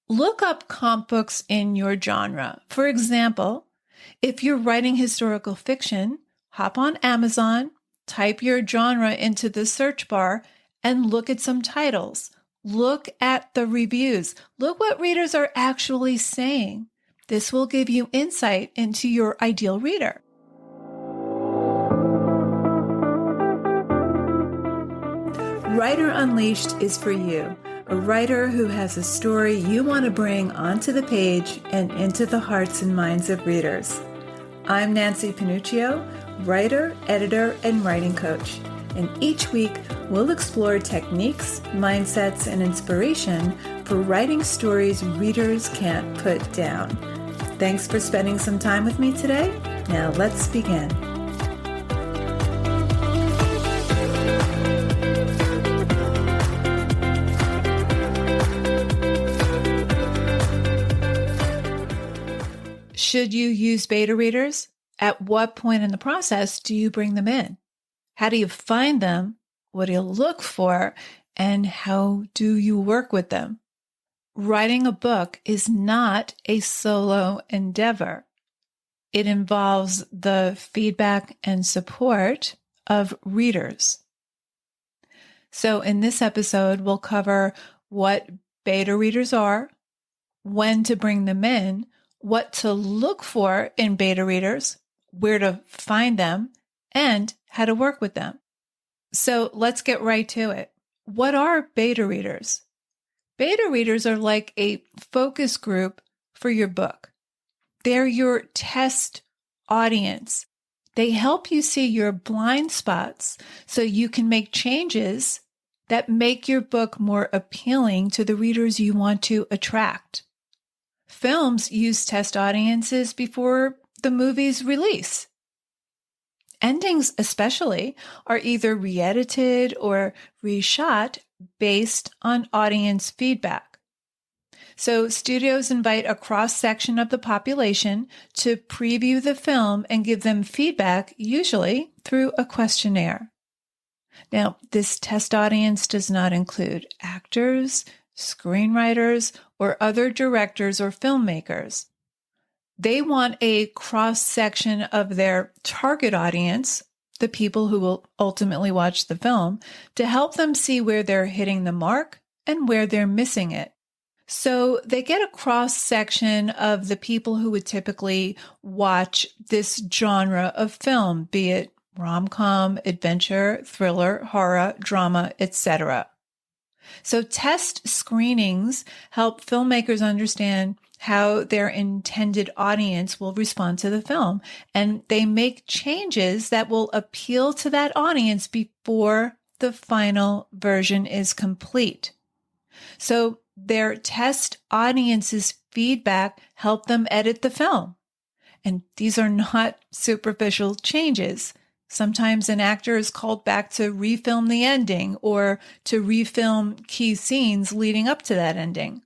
Look up comp books in your genre. For example, if you're writing historical fiction, hop on Amazon, type your genre into the search bar, and look at some titles. Look at the reviews. Look what readers are actually saying. This will give you insight into your ideal reader. Writer Unleashed is for you, a writer who has a story you want to bring onto the page and into the hearts and minds of readers. I'm Nancy Panuccio, writer, editor, and writing coach. And each week, we'll explore techniques, mindsets, and inspiration for writing stories readers can't put down. Thanks for spending some time with me today. Now let's begin. Should you use beta readers? At what point in the process do you bring them in? How do you find them? What do you look for? And how do you work with them? Writing a book is not a solo endeavor. It involves the feedback and support of readers. So in this episode, we'll cover what beta readers are, when to bring them in, what to look for in beta readers, where to find them, and how to work with them. So let's get right to it. What are beta readers? Beta readers are like a focus group for your book. They're your test audience. They help you see your blind spots so you can make changes that make your book more appealing to the readers you want to attract. Films use test audiences before the movie's release. Endings especially are either re-edited or reshot based on audience feedback. So studios invite a cross-section of the population to preview the film and give them feedback, usually through a questionnaire. Now, this test audience does not include actors, screenwriters, or other directors or filmmakers. They want a cross-section of their target audience, the people who will ultimately watch the film, to help them see where they're hitting the mark and where they're missing it. So they get a cross-section of the people who would typically watch this genre of film, be it rom-com, adventure, thriller, horror, drama, etc. So test screenings help filmmakers understand how their intended audience will respond to the film, and they make changes that will appeal to that audience before the final version is complete. So their test audience's feedback help them edit the film. And these are not superficial changes. Sometimes an actor is called back to refilm the ending or to refilm key scenes leading up to that ending.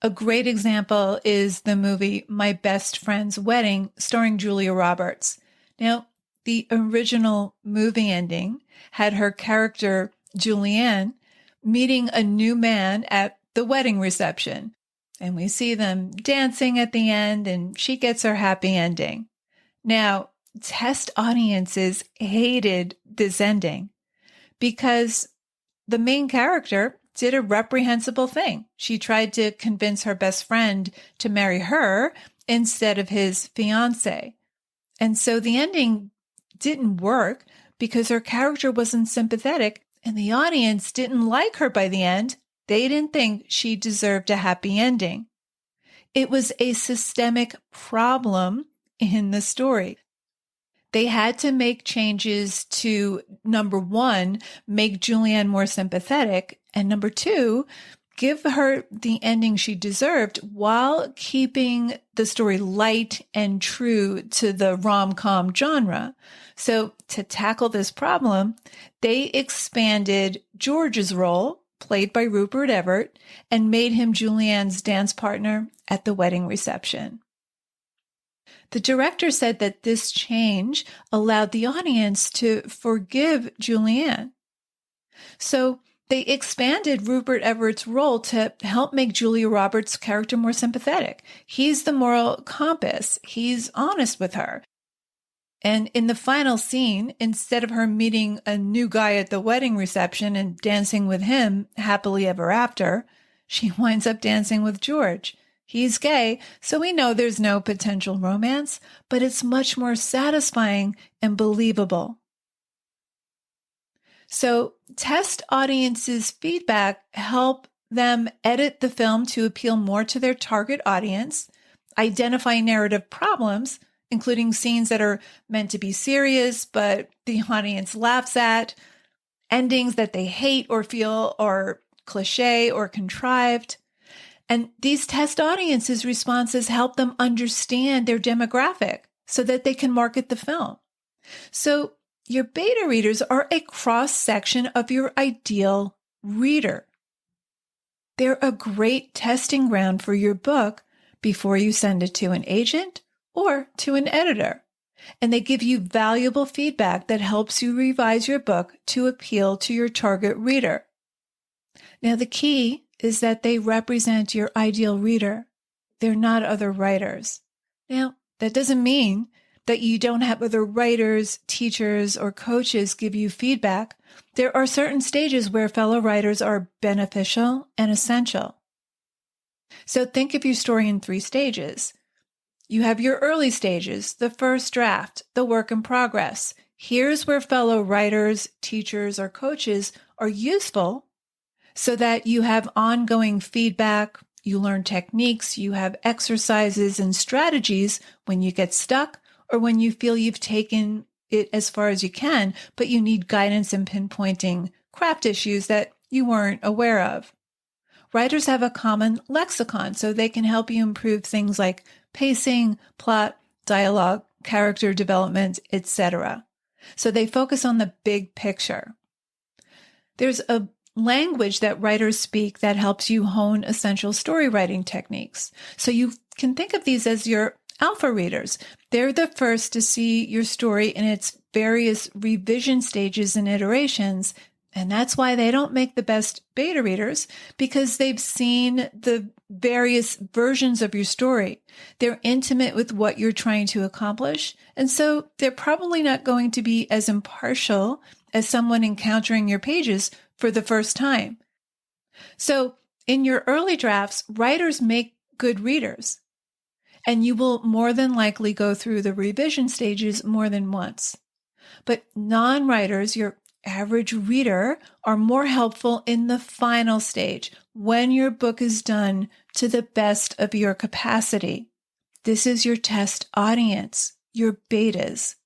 A great example is the movie My Best Friend's Wedding, starring Julia Roberts. Now, the original movie ending had her character, Julianne, meeting a new man at the wedding reception. And we see them dancing at the end, and she gets her happy ending. Now, test audiences hated this ending because the main character did a reprehensible thing. She tried to convince her best friend to marry her instead of his fiance. And so the ending didn't work because her character wasn't sympathetic and the audience didn't like her by the end. They didn't think she deserved a happy ending. It was a systemic problem in the story. They had to make changes to, number one, make Julianne more sympathetic, and number two, give her the ending she deserved while keeping the story light and true to the rom-com genre. So to tackle this problem, they expanded George's role, played by Rupert Everett, and made him Julianne's dance partner at the wedding reception. The director said that this change allowed the audience to forgive Julianne. So They expanded Rupert Everett's role to help make Julia Roberts' character more sympathetic. He's the moral compass. He's honest with her. And in the final scene, instead of her meeting a new guy at the wedding reception and dancing with him happily ever after, she winds up dancing with George. He's gay, so we know there's no potential romance, but it's much more satisfying and believable. So test audiences' feedback help them edit the film to appeal more to their target audience, identify narrative problems, including scenes that are meant to be serious, but the audience laughs at, endings that they hate or feel are cliche or contrived. And these test audiences' responses help them understand their demographic so that they can market the film. So your beta readers are a cross-section of your ideal reader. They're a great testing ground for your book before you send it to an agent or to an editor. And they give you valuable feedback that helps you revise your book to appeal to your target reader. Now, the key is that they represent your ideal reader. They're not other writers. Now, that doesn't mean that you don't have other writers, teachers, or coaches give you feedback. There are certain stages where fellow writers are beneficial and essential. So think of your story in 3 stages. You have your early stages, the first draft, the work in progress. Here's where fellow writers, teachers, or coaches are useful so that you have ongoing feedback, you learn techniques, you have exercises and strategies when you get stuck or when you feel you've taken it as far as you can, but you need guidance in pinpointing craft issues that you weren't aware of. Writers have a common lexicon, so they can help you improve things like pacing, plot, dialogue, character development, etc. So they focus on the big picture. There's a language that writers speak that helps you hone essential story writing techniques. So you can think of these as your alpha readers. They're the first to see your story in its various revision stages and iterations. And that's why they don't make the best beta readers, because they've seen the various versions of your story. They're intimate with what you're trying to accomplish. And so they're probably not going to be as impartial as someone encountering your pages for the first time. So in your early drafts, writers make good readers. And you will more than likely go through the revision stages more than once. But non-writers, your average reader, are more helpful in the final stage, when your book is done to the best of your capacity. This is your test audience, your betas.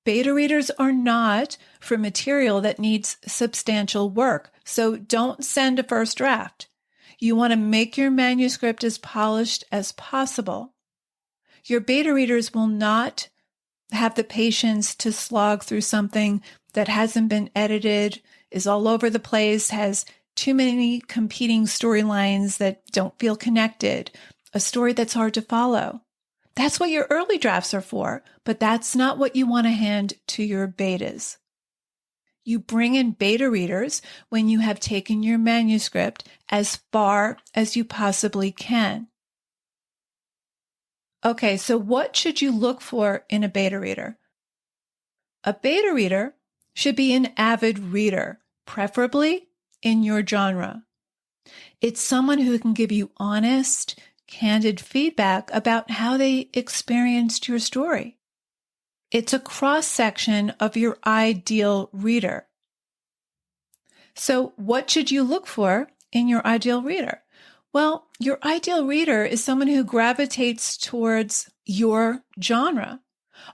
Beta readers are not for material that needs substantial work, so don't send a first draft. You want to make your manuscript as polished as possible. Your beta readers will not have the patience to slog through something that hasn't been edited, is all over the place, has too many competing storylines that don't feel connected, a story that's hard to follow. That's what your early drafts are for, but that's not what you want to hand to your betas. You bring in beta readers when you have taken your manuscript as far as you possibly can. Okay, so what should you look for in a beta reader? A beta reader should be an avid reader, preferably in your genre. It's someone who can give you honest, candid feedback about how they experienced your story. It's a cross-section of your ideal reader. So what should you look for in your ideal reader? Well, your ideal reader is someone who gravitates towards your genre.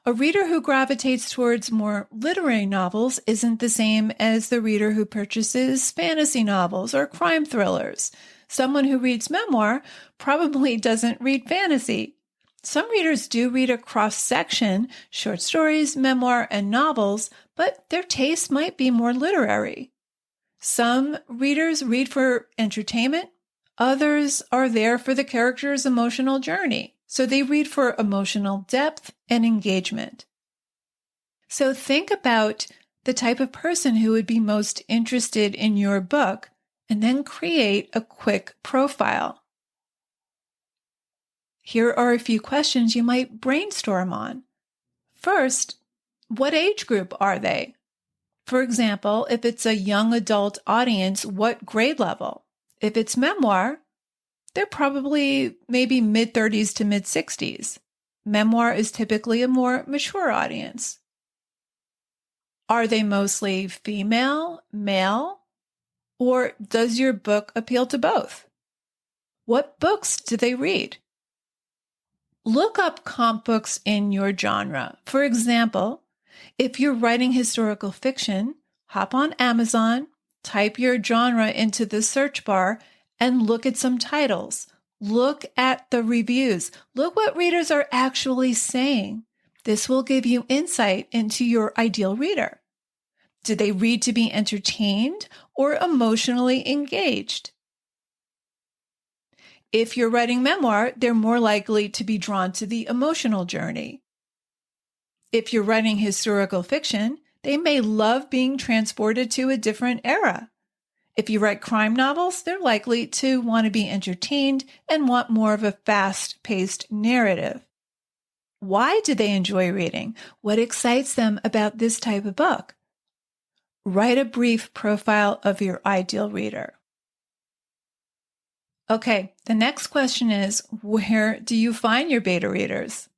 A reader who gravitates towards more literary novels isn't the same as the reader who purchases fantasy novels or crime thrillers. Someone who reads memoir probably doesn't read fantasy. Some readers do read a cross-section, short stories, memoir, and novels, but their taste might be more literary. Some readers read for entertainment. Others are there for the character's emotional journey. So they read for emotional depth and engagement. So think about the type of person who would be most interested in your book, and then create a quick profile. Here are a few questions you might brainstorm on. First, what age group are they? For example, if it's a young adult audience, what grade level? If it's memoir, they're probably maybe mid-30s to mid-60s. Memoir is typically a more mature audience. Are they mostly female, male, or does your book appeal to both? What books do they read? Look up comp books in your genre. For example, if you're writing historical fiction, hop on Amazon, type your genre into the search bar, and look at some titles. Look at the reviews. Look what readers are actually saying. This will give you insight into your ideal reader. Do they read to be entertained or emotionally engaged? If you're writing memoir, they're more likely to be drawn to the emotional journey. If you're writing historical fiction, they may love being transported to a different era. If you write crime novels, they're likely to want to be entertained and want more of a fast-paced narrative. Why do they enjoy reading? What excites them about this type of book? Write a brief profile of your ideal reader. Okay, the next question is, where do you find your beta readers?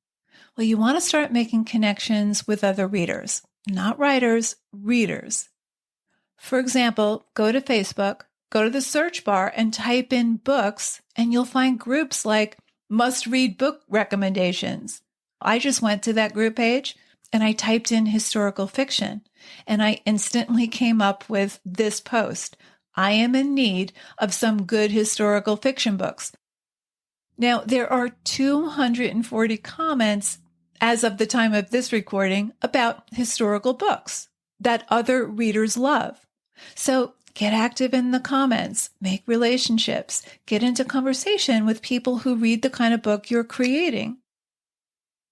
Well, you want to start making connections with other readers, not writers, readers. For example, go to Facebook, go to the search bar and type in books, and you'll find groups like must-read book recommendations. I just went to that group page and I typed in historical fiction, and I instantly came up with this post. I am in need of some good historical fiction books. Now, there are 240 comments as of the time of this recording about historical books that other readers love. So get active in the comments, make relationships, get into conversation with people who read the kind of book you're creating.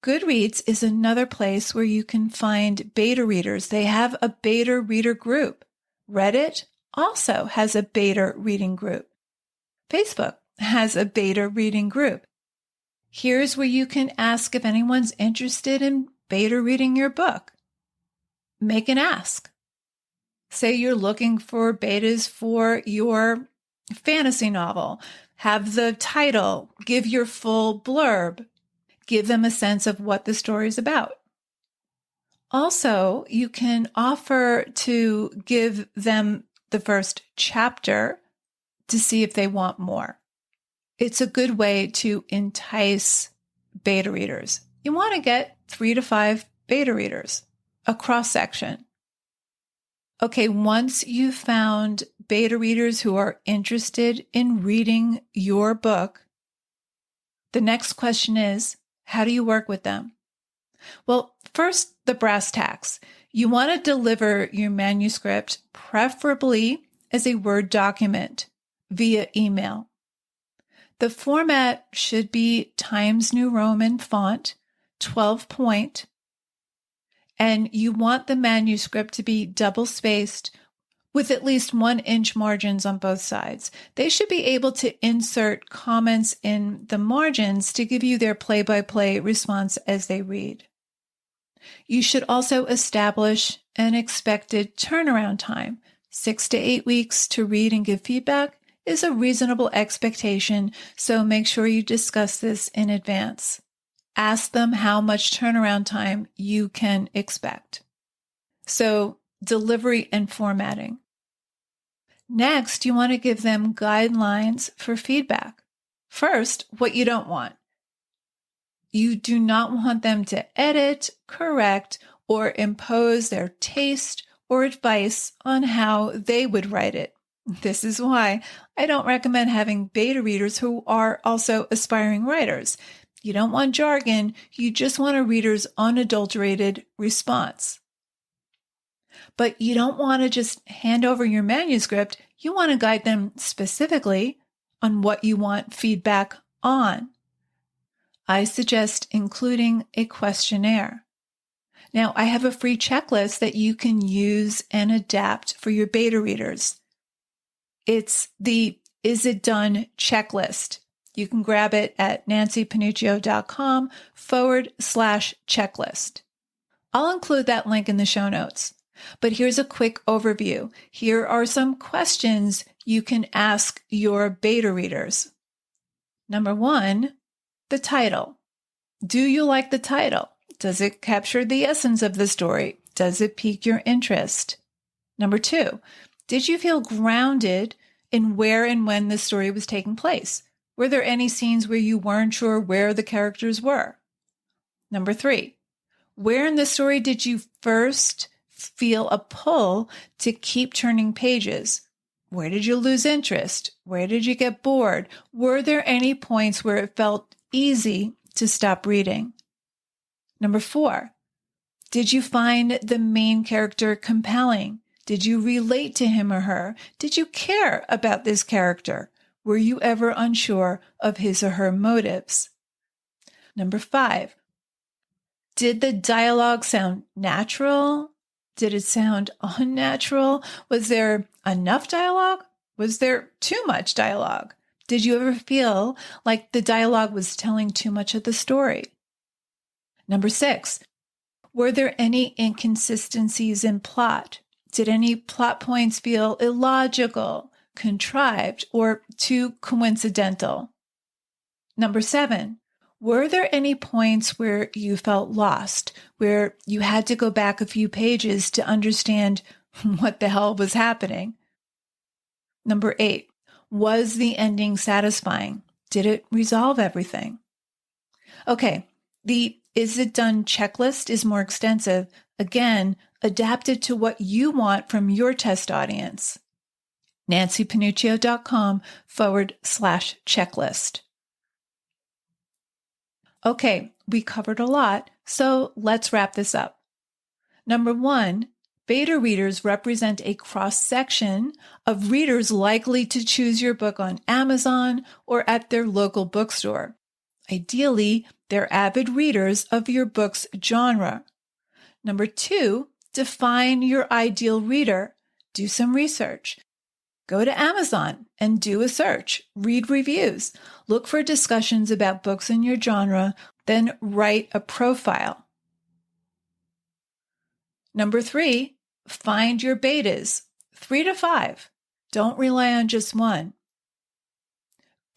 Goodreads is another place where you can find beta readers. They have a beta reader group. Reddit also has a beta reading group. Facebook has a beta reading group. Here's where you can ask if anyone's interested in beta reading your book. Make an ask. Say you're looking for betas for your fantasy novel. Have the title, give your full blurb, give them a sense of what the story is about. Also, you can offer to give them the first chapter to see if they want more. It's a good way to entice beta readers. You want to get 3 to 5 beta readers, a cross-section. Okay, once you've found beta readers who are interested in reading your book, the next question is, how do you work with them? Well, first, the brass tacks. You want to deliver your manuscript, preferably as a Word document via email. The format should be Times New Roman font, 12 point, and you want the manuscript to be double-spaced with at least 1-inch margins on both sides. They should be able to insert comments in the margins to give you their play-by-play response as they read. You should also establish an expected turnaround time. 6 to 8 weeks to read and give feedback is a reasonable expectation, so make sure you discuss this in advance. Ask them how much turnaround time you can expect. So, delivery and formatting. Next, you want to give them guidelines for feedback. First, what you don't want. You do not want them to edit, correct, or impose their taste or advice on how they would write it. This is why I don't recommend having beta readers who are also aspiring writers. You don't want jargon, you just want a reader's unadulterated response. But you don't want to just hand over your manuscript, you want to guide them specifically on what you want feedback on. I suggest including a questionnaire. Now, I have a free checklist that you can use and adapt for your beta readers. It's the Is It Done checklist. You can grab it at nancypanuccio.com/checklist. I'll include that link in the show notes. But here's a quick overview. Here are some questions you can ask your beta readers. Number 1, the title. Do you like the title? Does it capture the essence of the story? Does it pique your interest? Number 2, did you feel grounded in where and when the story was taking place? Were there any scenes where you weren't sure where the characters were? Number 3, where in the story did you first feel a pull to keep turning pages? Where did you lose interest? Where did you get bored? Were there any points where it felt easy to stop reading? Number 4, did you find the main character compelling? Did you relate to him or her? Did you care about this character? Were you ever unsure of his or her motives? Number 5, did the dialogue sound natural? Did it sound unnatural? Was there enough dialogue? Was there too much dialogue? Did you ever feel like the dialogue was telling too much of the story? Number 6, were there any inconsistencies in plot? Did any plot points feel illogical, contrived, or too coincidental? Number 7, were there any points where you felt lost, where you had to go back a few pages to understand what the hell was happening? Number 8, was the ending satisfying? Did it resolve everything? Okay, the Is It Done checklist is more extensive, again, adapted to what you want from your test audience. nancypanuccio.com/checklist. Okay, we covered a lot, so let's wrap this up. Number 1, beta readers represent a cross-section of readers likely to choose your book on Amazon or at their local bookstore. Ideally, they're avid readers of your book's genre. Number 2, define your ideal reader. Do some research. Go to Amazon and do a search. Read reviews. Look for discussions about books in your genre, then write a profile. Number 3, find your betas, 3 to 5. Don't rely on just one.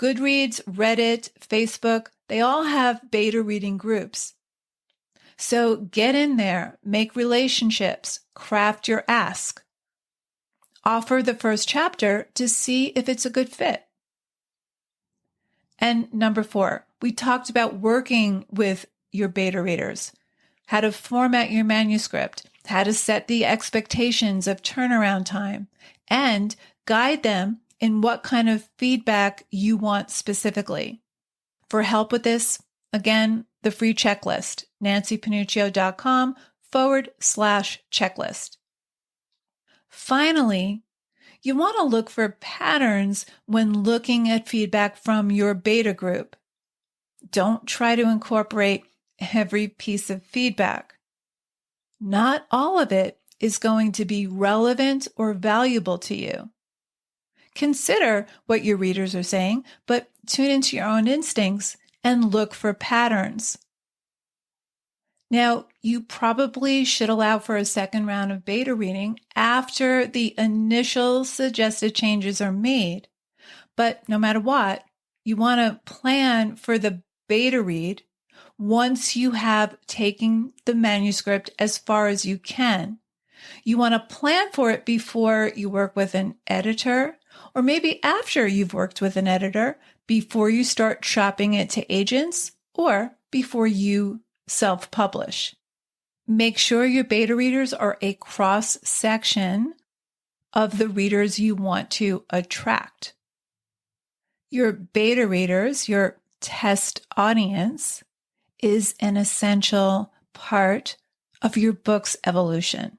Goodreads, Reddit, Facebook, they all have beta reading groups. So get in there, make relationships, craft your ask. Offer the first chapter to see if it's a good fit. And number 4, we talked about working with your beta readers, how to format your manuscript, how to set the expectations of turnaround time, and guide them in what kind of feedback you want specifically. For help with this, again, the free checklist, nancypanuccio.com/checklist. Finally, you want to look for patterns when looking at feedback from your beta group. Don't try to incorporate every piece of feedback. Not all of it is going to be relevant or valuable to you. Consider what your readers are saying, but tune into your own instincts and look for patterns. Now, you probably should allow for a second round of beta reading after the initial suggested changes are made. But no matter what, you want to plan for the beta read once you have taken the manuscript as far as you can. You want to plan for it before you work with an editor, or maybe after you've worked with an editor, before you start shopping it to agents, or before you self-publish. Make sure your beta readers are a cross-section of the readers you want to attract. Your beta readers, your test audience, is an essential part of your book's evolution.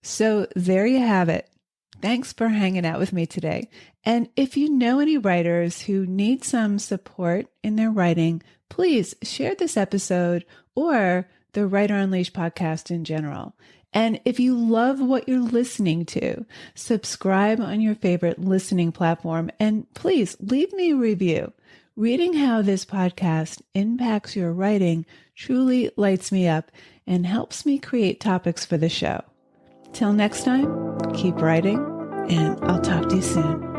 So there you have it. Thanks for hanging out with me today. And if you know any writers who need some support in their writing, please share this episode or the Writer Unleashed podcast in general. And if you love what you're listening to, subscribe on your favorite listening platform and please leave me a review. Reading how this podcast impacts your writing truly lights me up and helps me create topics for the show. Till next time, keep writing, and I'll talk to you soon.